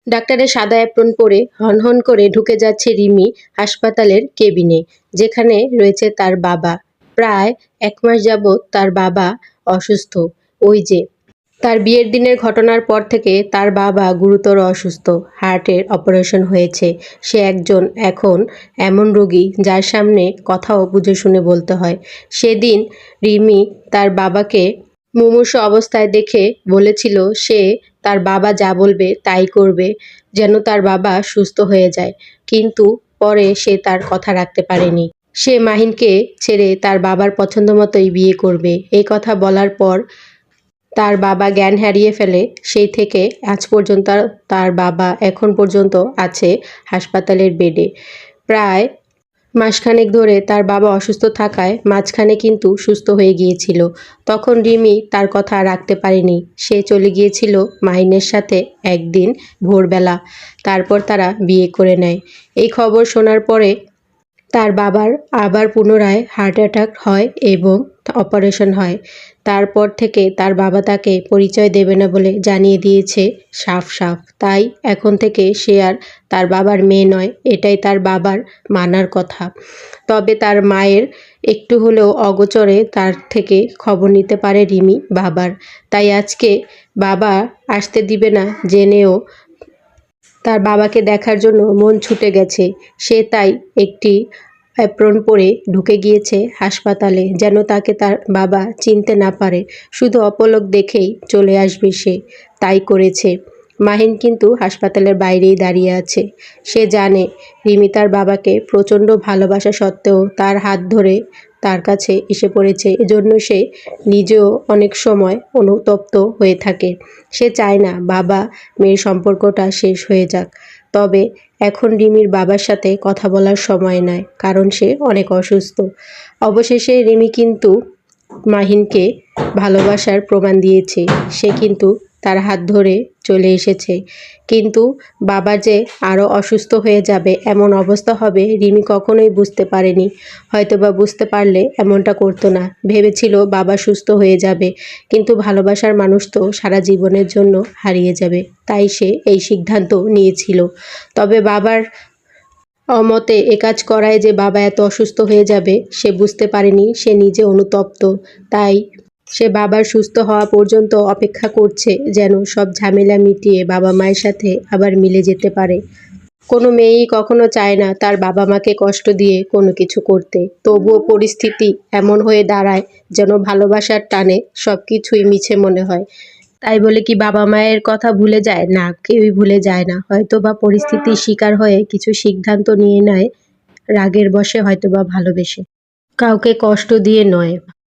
ডাক্তারের সাদা অ্যাপ্রন পরে হনহন করে ঢুকে যাচ্ছে রিমি হাসপাতালের কেবিনে, যেখানে রয়েছে তার বাবা। প্রায় ১ মাস যাবৎ তার বাবা অসুস্থ। ওই যে তার বিয়ের দিনের ঘটনার পর থেকে তার বাবা গুরুতর অসুস্থ, হার্টের অপারেশন হয়েছে। সে একজন এখন এমন রোগী যার সামনে কথাও বুঝে শুনে বলতে হয়। সেদিন রিমি তার বাবাকে মুমূর্ষু অবস্থায় দেখে বলেছিল সে তার বাবা যা বলবে তাই করবে, যেন তার বাবা সুস্থ হয়ে যায়। কিন্তু পরে সে তার কথা রাখতে পারেনি। সে মাহিনকে ছেড়ে তার বাবার পছন্দ মতোই বিয়ে করবে। এই কথা বলার পর তার বাবা জ্ঞান হারিয়ে ফেলে। সেই থেকে আজ পর্যন্ত তার বাবা এখন পর্যন্ত আছে হাসপাতালের বেডে। প্রায় মাসখানেক ধরে তার বাবা অসুস্থ থাকায় মাঝখানে কিন্তু সুস্থ হয়ে গিয়েছিল। তখন রিমি তার কথা রাখতে পারেনি। সে চলে গিয়েছিল মাহিনের সাথে একদিন ভোরবেলা। তারপর তারা বিয়ে করে নেয়। এই খবর শোনার পরে তার বাবার আবার পুনরায় হার্ট অ্যাটাক হয় এবং অপারেশন হয়। তারপর থেকে তার বাবা তাকে পরিচয় দেবে না বলে জানিয়ে দিয়েছে সাফ সাফ। তাই এখন থেকে সে আর তার বাবার মেয়ে নয়, এটাই তার বাবার মানার কথা। তবে তার মায়ের একটু হলেও অগোচরে তার থেকে খবর নিতে পারে রিমি বাবার। তাই আজকে বাবা আসতে দিবে না জেনেও তার বাবাকে দেখার জন্য মন ছুটে গেছে। সে তাই একটি অ্যাপ্রন পরে ঢুকে গিয়েছে হাসপাতালে, যেন তাকে তার বাবা চিনতে না পারে। শুধু অপলক দেখেই চলে আসবে সে, তাই করেছে। মাহিন কিন্তু হাসপাতালের বাইরেই দাঁড়িয়ে আছে। সে জানে রিমি তার বাবাকে প্রচণ্ড ভালোবাসা সত্ত্বেও তার হাত ধরে তার কাছে এসে পড়েছে। এজন্য সে নিজেও অনেক সময় অনুতপ্ত হয়ে থাকে। সে চায় না বাবা মেয়ের সম্পর্কটা শেষ হয়ে যাক। তবে এখন রিমির বাবার সাথে কথা বলার সময় নয়, কারণ সে অনেক অসুস্থ। অবশেষে রিমি কিন্তু মাহিনকে ভালোবাসার প্রমাণ দিয়েছে। সে কিন্তু তার হাত ধরে চলে এসেছে। কিন্তু বাবা যে আরও অসুস্থ হয়ে যাবে, এমন অবস্থা হবে, রিমি কখনোই বুঝতে পারেনি। হয়তোবা বুঝতে পারলে এমনটা করতো না। ভেবেছিল বাবা সুস্থ হয়ে যাবে, কিন্তু ভালোবাসার মানুষ তো সারা জীবনের জন্য হারিয়ে যাবে। তাই সে এই সিদ্ধান্ত নিয়েছিল। তবে বাবার অমতে একাজ করায় যে বাবা এত অসুস্থ হয়ে যাবে সে বুঝতে পারেনি। সে নিজে অনুতপ্ত। তাই সে বাবার সুস্থ হওয়া পর্যন্ত অপেক্ষা করছে, যেন সব ঝামেলা মিটিয়ে বাবা মায়ের সাথে আবার মিলে যেতে পারে। কোনো মেয়েই কখনো চায় না তার বাবা মাকে কষ্ট দিয়ে কোনো কিছু করতে। তবুও পরিস্থিতি এমন হয়ে দাঁড়ায় যেন ভালোবাসার টানে সব কিছুই মিছে মনে হয়। তাই বলে কি বাবা মায়ের কথা ভুলে যায়? না, কেউই ভুলে যায় না। হয়তোবা পরিস্থিতির শিকার হয়ে কিছু সিদ্ধান্ত নিয়ে নেয় রাগের বশে, হয়তোবা ভালোবেসে। কাউকে কষ্ট দিয়ে নয়।